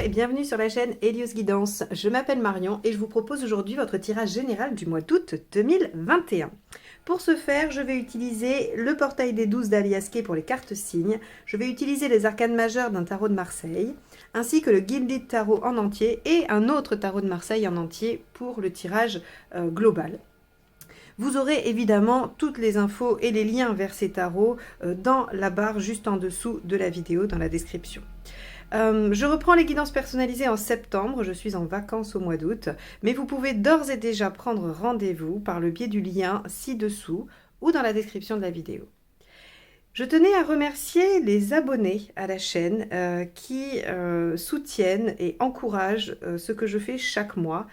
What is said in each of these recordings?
et bienvenue sur la chaîne Hélios Guidance. Je m'appelle Marion et je vous propose aujourd'hui votre tirage général du mois d'août 2021. Pour ce faire, je vais utiliser le portail des 12 d'Aliasqué pour les cartes signes, je vais utiliser les arcanes majeures d'un tarot de Marseille, ainsi que le Gilded Tarot en entier et un autre tarot de Marseille en entier pour le tirage global. Vous aurez évidemment toutes les infos et les liens vers ces tarots dans la barre juste en dessous de la vidéo, dans la description. Je reprends les guidances personnalisées en septembre, je suis en vacances au mois d'août, mais vous pouvez d'ores et déjà prendre rendez-vous par le biais du lien ci-dessous ou dans la description de la vidéo. Je tenais à remercier les abonnés à la chaîne qui soutiennent et encouragent ce que je fais chaque mois.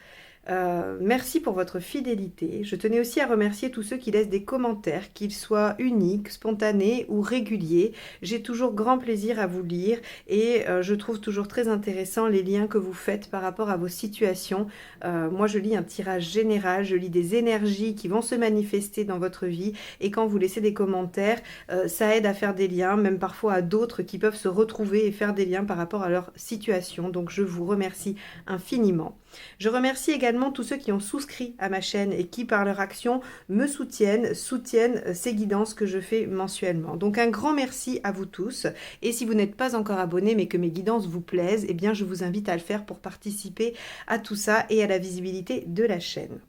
Merci pour votre fidélité. Je tenais aussi à remercier tous ceux qui laissent des commentaires, qu'ils soient uniques, spontanés ou réguliers. J'ai toujours grand plaisir à vous lire et je trouve toujours très intéressant les liens que vous faites par rapport à vos situations. Moi, je lis un tirage général, je lis des énergies qui vont se manifester dans votre vie et quand vous laissez des commentaires, ça aide à faire des liens, même parfois à d'autres qui peuvent se retrouver et faire des liens par rapport à leur situation. Donc, je vous remercie infiniment. Je remercie également tous ceux qui ont souscrit à ma chaîne et qui, par leur action, me soutiennent ces guidances que je fais mensuellement. Donc, un grand merci à vous tous. Et si vous n'êtes pas encore abonné, mais que mes guidances vous plaisent, eh bien, je vous invite à le faire pour participer à tout ça et à la visibilité de la chaîne.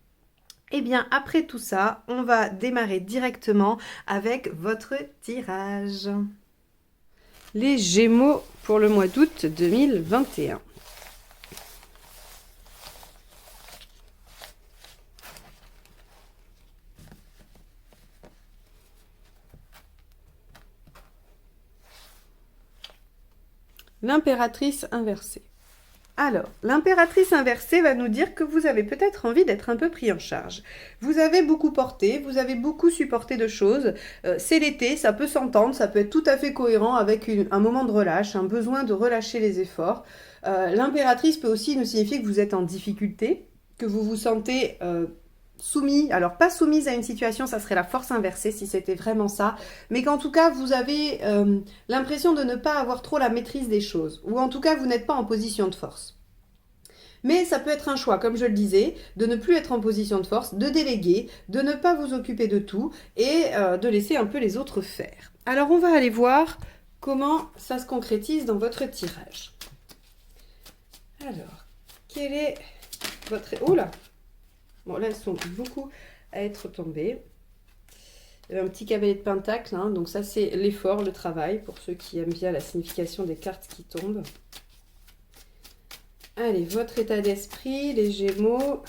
Eh bien, après tout ça, on va démarrer directement avec votre tirage. Les Gémeaux pour le mois d'août 2021. L'impératrice inversée. Alors, l'impératrice inversée va nous dire que vous avez peut-être envie d'être un peu pris en charge. Vous avez beaucoup porté, vous avez beaucoup supporté de choses. C'est l'été, ça peut s'entendre, ça peut être tout à fait cohérent avec un moment de relâche, un besoin de relâcher les efforts. L'impératrice peut aussi nous signifier que vous êtes en difficulté, que vous vous sentez soumis, alors pas soumise à une situation, ça serait la force inversée si c'était vraiment ça, mais qu'en tout cas vous avez l'impression de ne pas avoir trop la maîtrise des choses, ou en tout cas vous n'êtes pas en position de force. Mais ça peut être un choix, comme je le disais, de ne plus être en position de force, de déléguer, de ne pas vous occuper de tout et de laisser un peu les autres faire. Alors on va aller voir comment ça se concrétise dans votre tirage. Alors, quel est votre... Oh là! Bon, là, elles sont beaucoup à être tombées. Il y a un petit cavalier de pentacle, hein, donc ça, c'est l'effort, le travail, pour ceux qui aiment bien la signification des cartes qui tombent. Allez, votre état d'esprit, les Gémeaux.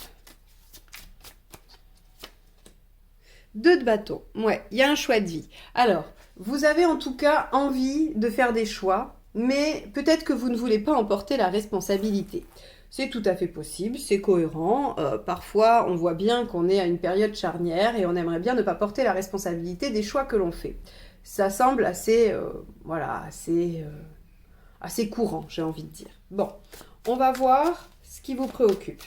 2 de bâton. Ouais, il y a un choix de vie. Alors, vous avez en tout cas envie de faire des choix, mais peut-être que vous ne voulez pas en porter la responsabilité. C'est tout à fait possible, c'est cohérent. Parfois, on voit bien qu'on est à une période charnière et on aimerait bien ne pas porter la responsabilité des choix que l'on fait. Ça semble assez, voilà, assez courant, j'ai envie de dire. Bon, on va voir ce qui vous préoccupe.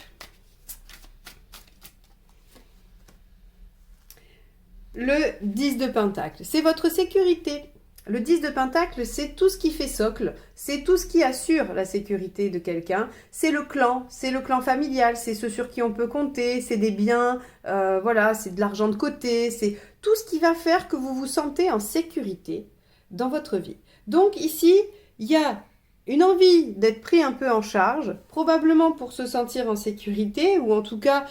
Le 10 de Pentacle, c'est votre sécurité. Le 10 de Pentacle, c'est tout ce qui fait socle, c'est tout ce qui assure la sécurité de quelqu'un, c'est le clan familial, c'est ceux sur qui on peut compter, c'est des biens, voilà, c'est de l'argent de côté, c'est tout ce qui va faire que vous vous sentez en sécurité dans votre vie. Donc ici, il y a une envie d'être pris un peu en charge, probablement pour se sentir en sécurité, ou en tout cas,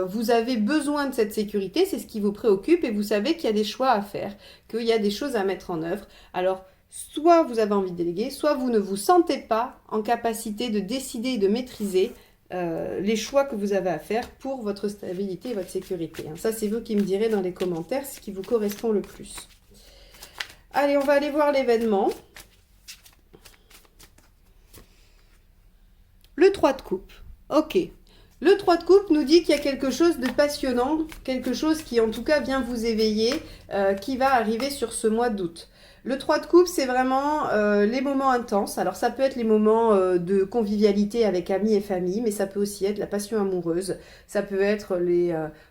vous avez besoin de cette sécurité, c'est ce qui vous préoccupe, et vous savez qu'il y a des choix à faire, qu'il y a des choses à mettre en œuvre. Alors, soit vous avez envie de déléguer, soit vous ne vous sentez pas en capacité de décider et de maîtriser les choix que vous avez à faire pour votre stabilité et votre sécurité. Ça, c'est vous qui me direz dans les commentaires ce qui vous correspond le plus. Allez, on va aller voir l'événement. Le 3 de coupe, ok. Le 3 de coupe nous dit qu'il y a quelque chose de passionnant, quelque chose qui en tout cas vient vous éveiller, qui va arriver sur ce mois d'août. Le 3 de coupe, c'est vraiment les moments intenses. Alors ça peut être les moments de convivialité avec amis et famille, mais ça peut aussi être la passion amoureuse. Ça peut être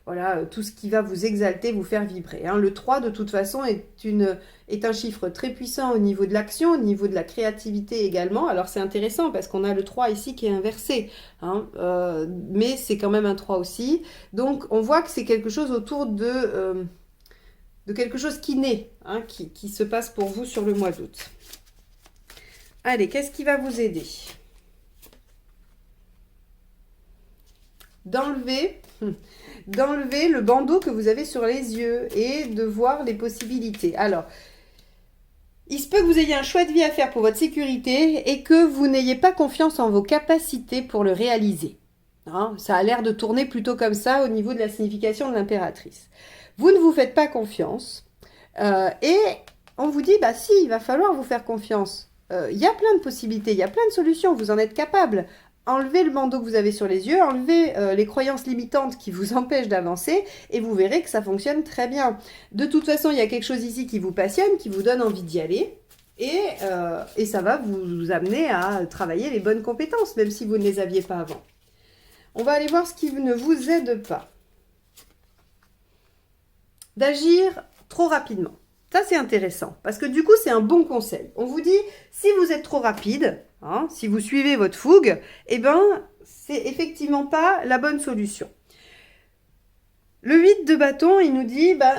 voilà, tout ce qui va vous exalter, vous faire vibrer, hein. Le 3, de toute façon, est un chiffre très puissant au niveau de l'action, au niveau de la créativité également. Alors c'est intéressant parce qu'on a le 3 ici qui est inversé, hein, mais c'est quand même un 3 aussi. Donc on voit que c'est quelque chose autour de quelque chose qui naît, hein, qui se passe pour vous sur le mois d'août. Allez, qu'est-ce qui va vous aider? D'enlever le bandeau que vous avez sur les yeux et de voir les possibilités. Alors, il se peut que vous ayez un choix de vie à faire pour votre sécurité et que vous n'ayez pas confiance en vos capacités pour le réaliser. Hein, ça a l'air de tourner plutôt comme ça au niveau de la signification de l'impératrice. Vous ne vous faites pas confiance et on vous dit, bah si, il va falloir vous faire confiance. Il y a plein de possibilités, il y a plein de solutions, vous en êtes capable. Enlevez le bandeau que vous avez sur les yeux, enlevez les croyances limitantes qui vous empêchent d'avancer et vous verrez que ça fonctionne très bien. De toute façon, il y a quelque chose ici qui vous passionne, qui vous donne envie d'y aller et ça va vous amener à travailler les bonnes compétences, même si vous ne les aviez pas avant. On va aller voir ce qui ne vous aide pas. D'agir trop rapidement. Ça, c'est intéressant, parce que du coup, c'est un bon conseil. On vous dit, si vous êtes trop rapide, hein, si vous suivez votre fougue, eh ben, c'est effectivement pas la bonne solution. Le 8 de bâton, il nous dit, bah,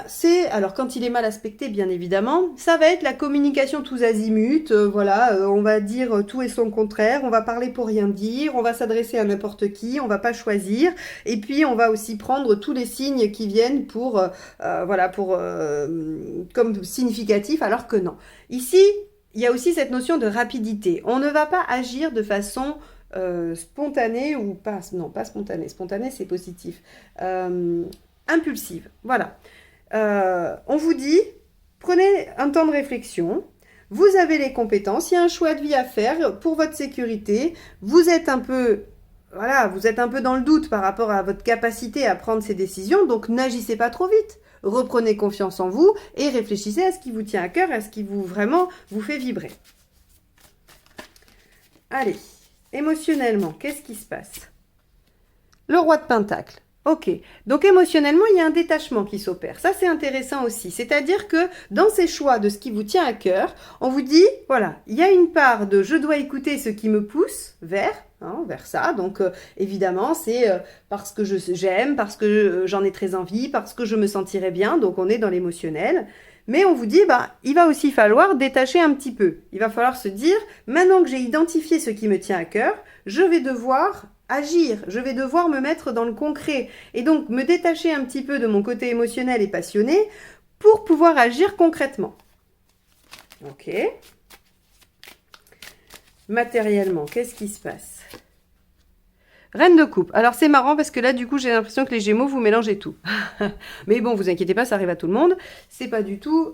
alors quand il est mal aspecté, bien évidemment, ça va être la communication tous azimuts, voilà, on va dire tout et son contraire, on va parler pour rien dire, on va s'adresser à n'importe qui, on va pas choisir, et puis on va aussi prendre tous les signes qui viennent voilà, comme significatif, alors que non. Ici, il y a aussi cette notion de rapidité. On ne va pas agir de façon spontanée ou pas, non, pas spontanée, spontanée c'est positif, impulsive, voilà. On vous dit, prenez un temps de réflexion, vous avez les compétences, il y a un choix de vie à faire pour votre sécurité, vous êtes un peu, voilà, vous êtes un peu dans le doute par rapport à votre capacité à prendre ces décisions, donc n'agissez pas trop vite, reprenez confiance en vous et réfléchissez à ce qui vous tient à cœur, à ce qui vraiment vous fait vibrer. Allez, émotionnellement, qu'est-ce qui se passe? Le roi de Pentacle. Ok, donc émotionnellement, il y a un détachement qui s'opère. Ça, c'est intéressant aussi. C'est-à-dire que dans ces choix de ce qui vous tient à cœur, on vous dit, voilà, il y a une part de « je dois écouter ce qui me pousse vers ça ». Donc, évidemment, c'est parce que j'aime, parce que j'en ai très envie, parce que je me sentirais bien. Donc, on est dans l'émotionnel. Mais on vous dit, bah, il va aussi falloir détacher un petit peu. Il va falloir se dire, maintenant que j'ai identifié ce qui me tient à cœur, je vais devoir agir, je vais devoir me mettre dans le concret et donc me détacher un petit peu de mon côté émotionnel et passionné pour pouvoir agir concrètement. Ok. Matériellement, qu'est-ce qui se passe? Reine de coupe. Alors c'est marrant parce que là du coup j'ai l'impression que les Gémeaux vous mélangez tout. Mais bon, vous inquiétez pas, ça arrive à tout le monde. C'est pas du tout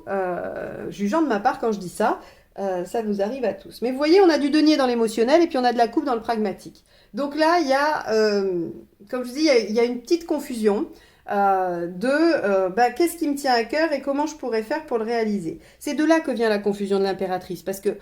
jugeant de ma part quand je dis ça. Ça vous arrive à tous. Mais vous voyez, on a du denier dans l'émotionnel et puis on a de la coupe dans le pragmatique. Donc là, il y a, comme je dis, il y a une petite confusion qu'est-ce qui me tient à cœur et comment je pourrais faire pour le réaliser. C'est de là que vient la confusion de l'impératrice. Parce que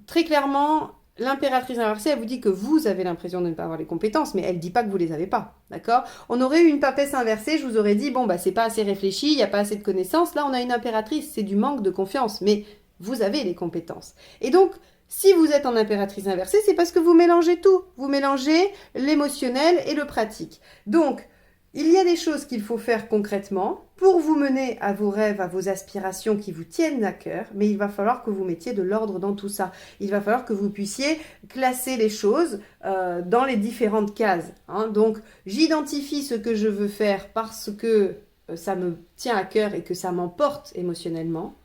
très clairement, l'impératrice inversée, elle vous dit que vous avez l'impression de ne pas avoir les compétences, mais elle ne dit pas que vous ne les avez pas. D'accord? On aurait eu une papesse inversée, je vous aurais dit, bon, bah, c'est pas assez réfléchi, il n'y a pas assez de connaissances. Là, on a une impératrice, c'est du manque de confiance. Mais vous avez les compétences. Et donc, si vous êtes en impératrice inversée, c'est parce que vous mélangez tout. Vous mélangez l'émotionnel et le pratique. Donc, il y a des choses qu'il faut faire concrètement pour vous mener à vos rêves, à vos aspirations qui vous tiennent à cœur, mais il va falloir que vous mettiez de l'ordre dans tout ça. Il va falloir que vous puissiez classer les choses dans les différentes cases. Hein. Donc, j'identifie ce que je veux faire parce que ça me tient à cœur et que ça m'emporte émotionnellement.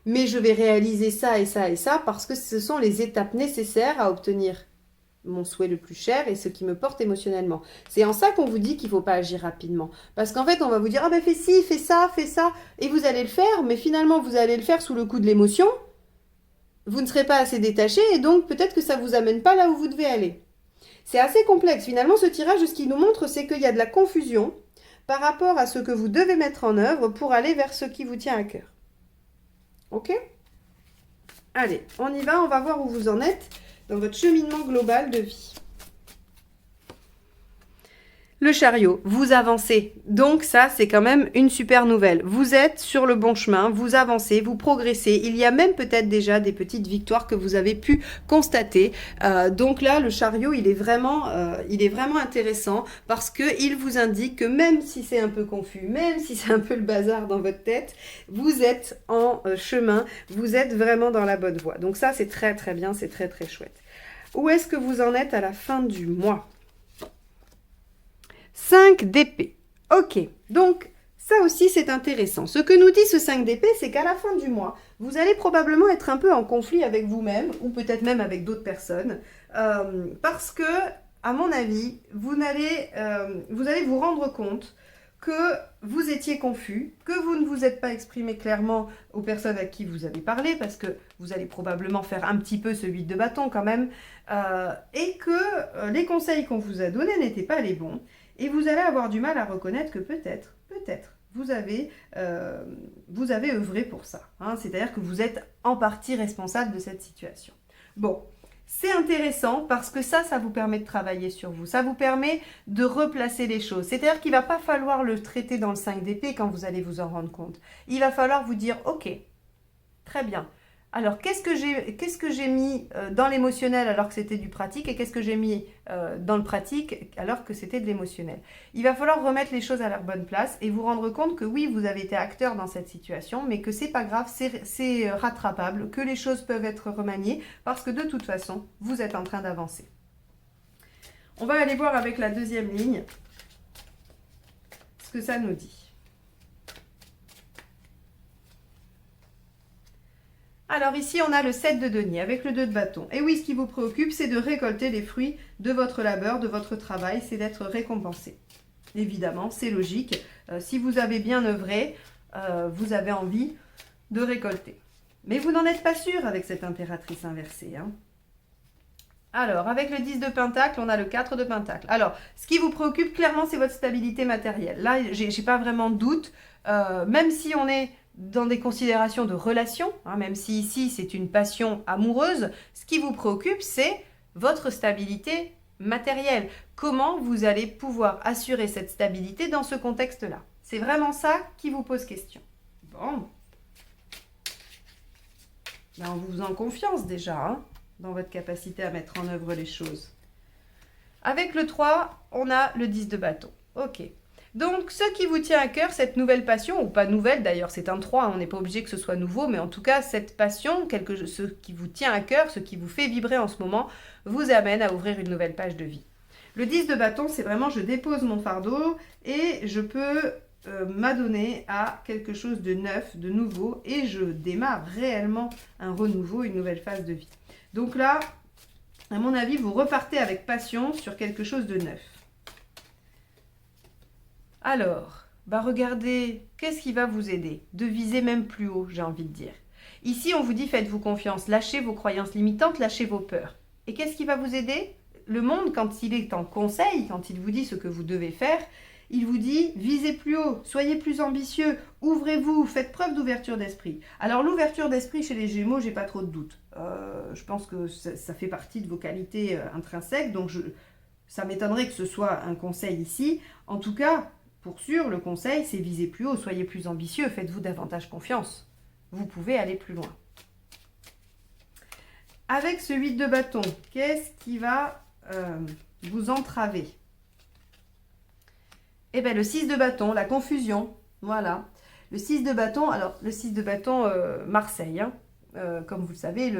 Mais je vais réaliser ça et ça et ça parce que ce sont les étapes nécessaires à obtenir mon souhait le plus cher et ce qui me porte émotionnellement. C'est en ça qu'on vous dit qu'il ne faut pas agir rapidement. Parce qu'en fait, on va vous dire « Ah ben fais ci, fais ça », et vous allez le faire, mais finalement, vous allez le faire sous le coup de l'émotion. Vous ne serez pas assez détaché et donc peut-être que ça ne vous amène pas là où vous devez aller. C'est assez complexe. Finalement, ce tirage, ce qu'il nous montre, c'est qu'il y a de la confusion par rapport à ce que vous devez mettre en œuvre pour aller vers ce qui vous tient à cœur. Ok ? Allez, on y va, on va voir où vous en êtes dans votre cheminement global de vie. Le chariot, vous avancez. Donc ça, c'est quand même une super nouvelle. Vous êtes sur le bon chemin, vous avancez, vous progressez. Il y a même peut-être déjà des petites victoires que vous avez pu constater. Donc là, le chariot, il est vraiment intéressant parce qu'il vous indique que même si c'est un peu confus, même si c'est un peu le bazar dans votre tête, vous êtes en chemin, vous êtes vraiment dans la bonne voie. Donc ça, c'est très très bien, c'est très très chouette. Où est-ce que vous en êtes à la fin du mois ? 5 d'épée. Ok, donc ça aussi c'est intéressant. Ce que nous dit ce 5 d'épée, c'est qu'à la fin du mois, vous allez probablement être un peu en conflit avec vous-même ou peut-être même avec d'autres personnes parce que, à mon avis, vous allez vous rendre compte que vous étiez confus, que vous ne vous êtes pas exprimé clairement aux personnes à qui vous avez parlé, parce que vous allez probablement faire un petit peu ce 8 de bâton quand même, et que les conseils qu'on vous a donnés n'étaient pas les bons. Et vous allez avoir du mal à reconnaître que peut-être, vous avez œuvré pour ça. Hein, c'est-à-dire que vous êtes en partie responsable de cette situation. Bon, c'est intéressant parce que ça vous permet de travailler sur vous. Ça vous permet de replacer les choses. C'est-à-dire qu'il ne va pas falloir le traiter dans le 5 d'épée quand vous allez vous en rendre compte. Il va falloir vous dire, ok, très bien. Alors, qu'est-ce que j'ai mis dans l'émotionnel alors que c'était du pratique et qu'est-ce que j'ai mis dans le pratique alors que c'était de l'émotionnel? Il va falloir remettre les choses à leur bonne place et vous rendre compte que oui, vous avez été acteur dans cette situation, mais que c'est pas grave, c'est rattrapable, que les choses peuvent être remaniées parce que de toute façon, vous êtes en train d'avancer. On va aller voir avec la deuxième ligne ce que ça nous dit. Alors ici, on a le 7 de denier avec le 2 de bâton. Et oui, ce qui vous préoccupe, c'est de récolter les fruits de votre labeur, de votre travail, c'est d'être récompensé. Évidemment, c'est logique. Si vous avez bien œuvré, vous avez envie de récolter. Mais vous n'en êtes pas sûr avec cette impératrice inversée. Hein. Alors, avec le 10 de pentacle, on a le 4 de pentacle. Alors, ce qui vous préoccupe, clairement, c'est votre stabilité matérielle. Là, j'ai pas vraiment de doute. Même si on est dans des considérations de relation, hein, même si ici c'est une passion amoureuse, ce qui vous préoccupe, c'est votre stabilité matérielle. Comment vous allez pouvoir assurer cette stabilité dans ce contexte-là? C'est vraiment ça qui vous pose question. Bon. Ben, on vous en confiance déjà, hein, dans votre capacité à mettre en œuvre les choses. Avec le 3, on a le 10 de bâton. Ok. Donc, ce qui vous tient à cœur, cette nouvelle passion, ou pas nouvelle d'ailleurs, c'est un 3, hein, on n'est pas obligé que ce soit nouveau, mais en tout cas, cette passion, ce qui vous tient à cœur, ce qui vous fait vibrer en ce moment, vous amène à ouvrir une nouvelle page de vie. Le 10 de bâton, c'est vraiment je dépose mon fardeau et je peux m'adonner à quelque chose de neuf, de nouveau, et je démarre réellement un renouveau, une nouvelle phase de vie. Donc là, à mon avis, vous repartez avec passion sur quelque chose de neuf. Alors, regardez, qu'est-ce qui va vous aider? De viser même plus haut, j'ai envie de dire. Ici, on vous dit, faites-vous confiance, lâchez vos croyances limitantes, lâchez vos peurs. Et qu'est-ce qui va vous aider? Le monde, quand il est en conseil, quand il vous dit ce que vous devez faire, il vous dit, visez plus haut, soyez plus ambitieux, ouvrez-vous, faites preuve d'ouverture d'esprit. Alors, l'ouverture d'esprit chez les Gémeaux, j'ai pas trop de doute. Je pense que ça fait partie de vos qualités intrinsèques, donc ça m'étonnerait que ce soit un conseil ici. En tout cas, pour sûr, le conseil, c'est viser plus haut, soyez plus ambitieux, faites-vous davantage confiance. Vous pouvez aller plus loin. Avec ce 8 de bâton, qu'est-ce qui va vous entraver? Eh bien, le 6 de bâton, la confusion, voilà. Le 6 de bâton, alors le 6 de bâton, Marseille, hein. Comme vous le savez,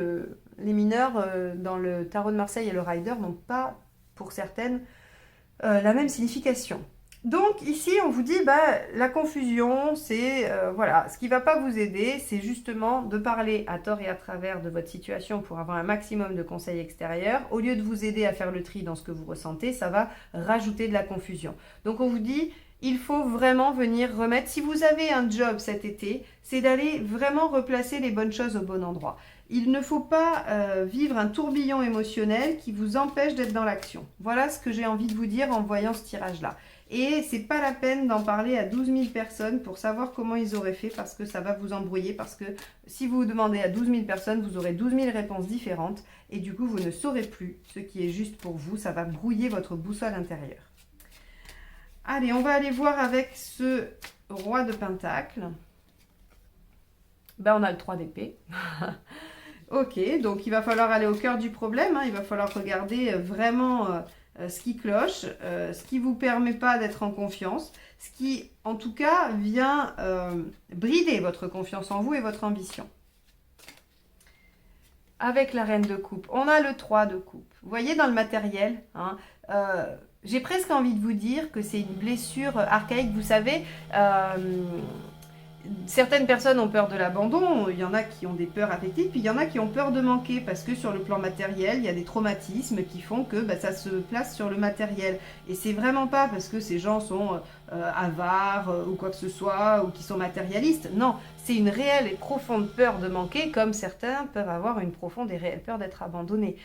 les mineurs dans le tarot de Marseille et le Rider n'ont pas, pour certaines, la même signification. Donc ici, on vous dit, la confusion, c'est, voilà, ce qui ne va pas vous aider, c'est justement de parler à tort et à travers de votre situation pour avoir un maximum de conseils extérieurs. Au lieu de vous aider à faire le tri dans ce que vous ressentez, ça va rajouter de la confusion. Donc on vous dit, il faut vraiment venir remettre, si vous avez un job cet été, c'est d'aller vraiment replacer les bonnes choses au bon endroit. Il ne faut pas vivre un tourbillon émotionnel qui vous empêche d'être dans l'action. Voilà ce que j'ai envie de vous dire en voyant ce tirage-là. Et c'est pas la peine d'en parler à 12 000 personnes pour savoir comment ils auraient fait parce que ça va vous embrouiller. Parce que si vous demandez à 12 000 personnes, vous aurez 12 000 réponses différentes. Et du coup, vous ne saurez plus ce qui est juste pour vous. Ça va brouiller votre boussole intérieure. Allez, on va aller voir avec ce roi de pentacle. Ben, on a le 3 d'épée. Ok, donc il va falloir aller au cœur du problème. Il va falloir regarder vraiment ce qui cloche, ce qui ne vous permet pas d'être en confiance, ce qui, en tout cas, vient brider votre confiance en vous et votre ambition. Avec la reine de coupe, on a le 3 de coupe. Vous voyez dans le matériel, j'ai presque envie de vous dire que c'est une blessure archaïque. Vous savez, certaines personnes ont peur de l'abandon, il y en a qui ont des peurs affectives, puis il y en a qui ont peur de manquer, parce que sur le plan matériel, il y a des traumatismes qui font que ça se place sur le matériel. Et c'est vraiment pas parce que ces gens sont avares ou quoi que ce soit, ou qui sont matérialistes. Non, c'est une réelle et profonde peur de manquer, comme certains peuvent avoir une profonde et réelle peur d'être abandonnés.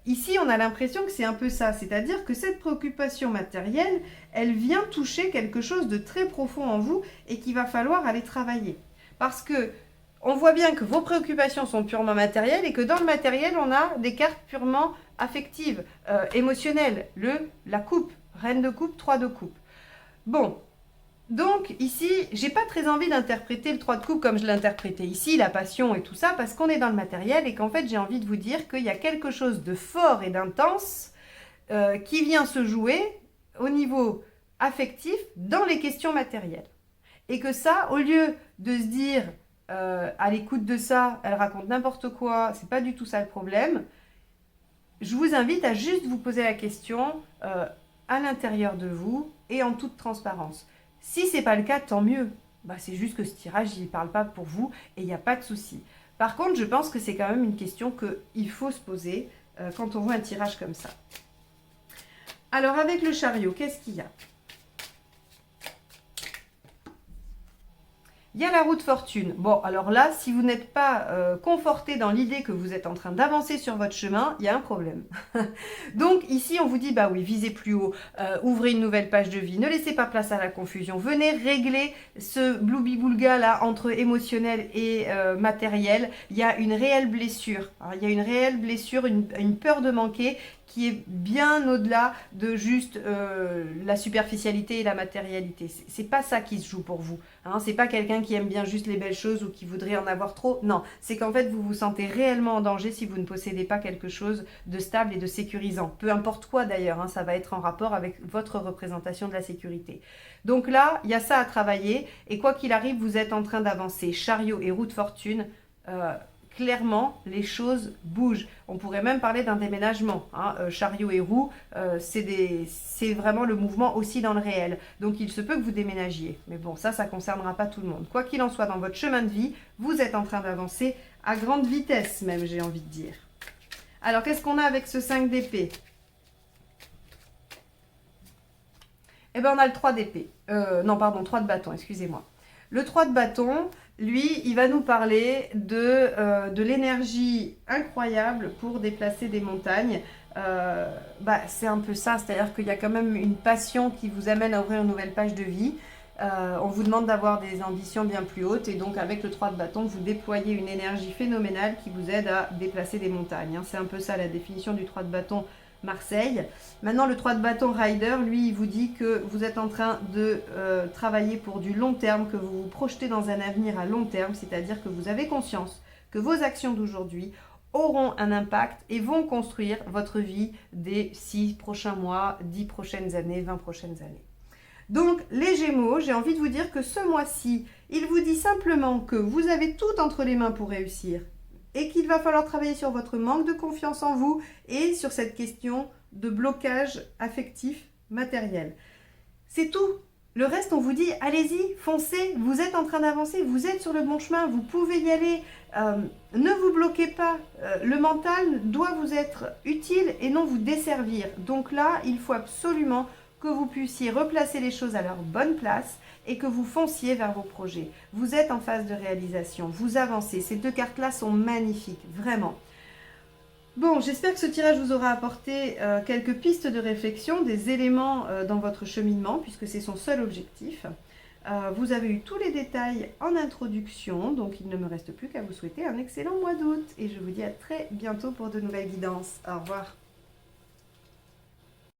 Ici, on a l'impression que c'est un peu ça, c'est-à-dire que cette préoccupation matérielle, elle vient toucher quelque chose de très profond en vous et qu'il va falloir aller travailler. Parce que on voit bien que vos préoccupations sont purement matérielles et que dans le matériel, on a des cartes purement affectives, émotionnelles. La coupe, reine de coupe, 3 de coupe. Bon, donc ici, j'ai pas très envie d'interpréter le 3 de coupe comme je l'ai interprété ici, la passion et tout ça, parce qu'on est dans le matériel et qu'en fait, j'ai envie de vous dire qu'il y a quelque chose de fort et d'intense qui vient se jouer au niveau affectif dans les questions matérielles. Et que ça, au lieu de se dire à l'écoute de ça, elle raconte n'importe quoi, c'est pas du tout ça le problème, je vous invite à juste vous poser la question à l'intérieur de vous et en toute transparence. Si ce n'est pas le cas, tant mieux. C'est juste que ce tirage, il ne parle pas pour vous et il n'y a pas de souci. Par contre, je pense que c'est quand même une question qu'il faut se poser quand on voit un tirage comme ça. Alors, avec le chariot, qu'est-ce qu'il y a? Il y a la roue de fortune. Bon, alors là, si vous n'êtes pas conforté dans l'idée que vous êtes en train d'avancer sur votre chemin, il y a un problème. Donc ici, on vous dit, oui, visez plus haut, ouvrez une nouvelle page de vie, ne laissez pas place à la confusion, venez régler ce bloubi-boulga là entre émotionnel et matériel. Il y a une réelle blessure, il y a une réelle blessure, une peur de manquer qui est bien au-delà de juste la superficialité et la matérialité. C'est pas ça qui se joue pour vous. C'est pas quelqu'un qui aime bien juste les belles choses ou qui voudrait en avoir trop. Non, c'est qu'en fait, vous vous sentez réellement en danger si vous ne possédez pas quelque chose de stable et de sécurisant. Peu importe quoi d'ailleurs, ça va être en rapport avec votre représentation de la sécurité. Donc là, il y a ça à travailler. Et quoi qu'il arrive, vous êtes en train d'avancer. Chariot et roue de fortune, clairement, les choses bougent. On pourrait même parler d'un déménagement. Chariot et roue, c'est vraiment le mouvement aussi dans le réel. Donc, il se peut que vous déménagiez. Mais bon, ça ne concernera pas tout le monde. Quoi qu'il en soit, dans votre chemin de vie, vous êtes en train d'avancer à grande vitesse même, j'ai envie de dire. Alors, qu'est-ce qu'on a avec ce 5 d'épée? Eh bien, on a le 3 d'épée. Non, pardon, 3 de bâton, excusez-moi. Le 3 de bâton, lui, il va nous parler de l'énergie incroyable pour déplacer des montagnes. C'est un peu ça, c'est-à-dire qu'il y a quand même une passion qui vous amène à ouvrir une nouvelle page de vie. On vous demande d'avoir des ambitions bien plus hautes et donc avec le 3 de bâton, vous déployez une énergie phénoménale qui vous aide à déplacer des montagnes. C'est un peu ça la définition du 3 de bâton Marseille. Maintenant, le 3 de bâton Rider, lui, il vous dit que vous êtes en train de travailler pour du long terme, que vous vous projetez dans un avenir à long terme, c'est-à-dire que vous avez conscience que vos actions d'aujourd'hui auront un impact et vont construire votre vie des 6 prochains mois, 10 prochaines années, 20 prochaines années. Donc, les Gémeaux, j'ai envie de vous dire que ce mois-ci, il vous dit simplement que vous avez tout entre les mains pour réussir et qu'il va falloir travailler sur votre manque de confiance en vous et sur cette question de blocage affectif matériel. C'est tout. Le reste, on vous dit, allez-y, foncez, vous êtes en train d'avancer, vous êtes sur le bon chemin, vous pouvez y aller. Ne vous bloquez pas. Le mental doit vous être utile et non vous desservir. Donc là, il faut absolument que vous puissiez replacer les choses à leur bonne place et que vous fonciez vers vos projets. Vous êtes en phase de réalisation, vous avancez. Ces deux cartes-là sont magnifiques, vraiment. Bon, j'espère que ce tirage vous aura apporté quelques pistes de réflexion, des éléments dans votre cheminement, puisque c'est son seul objectif. Vous avez eu tous les détails en introduction, donc il ne me reste plus qu'à vous souhaiter un excellent mois d'août. Et je vous dis à très bientôt pour de nouvelles guidances. Au revoir.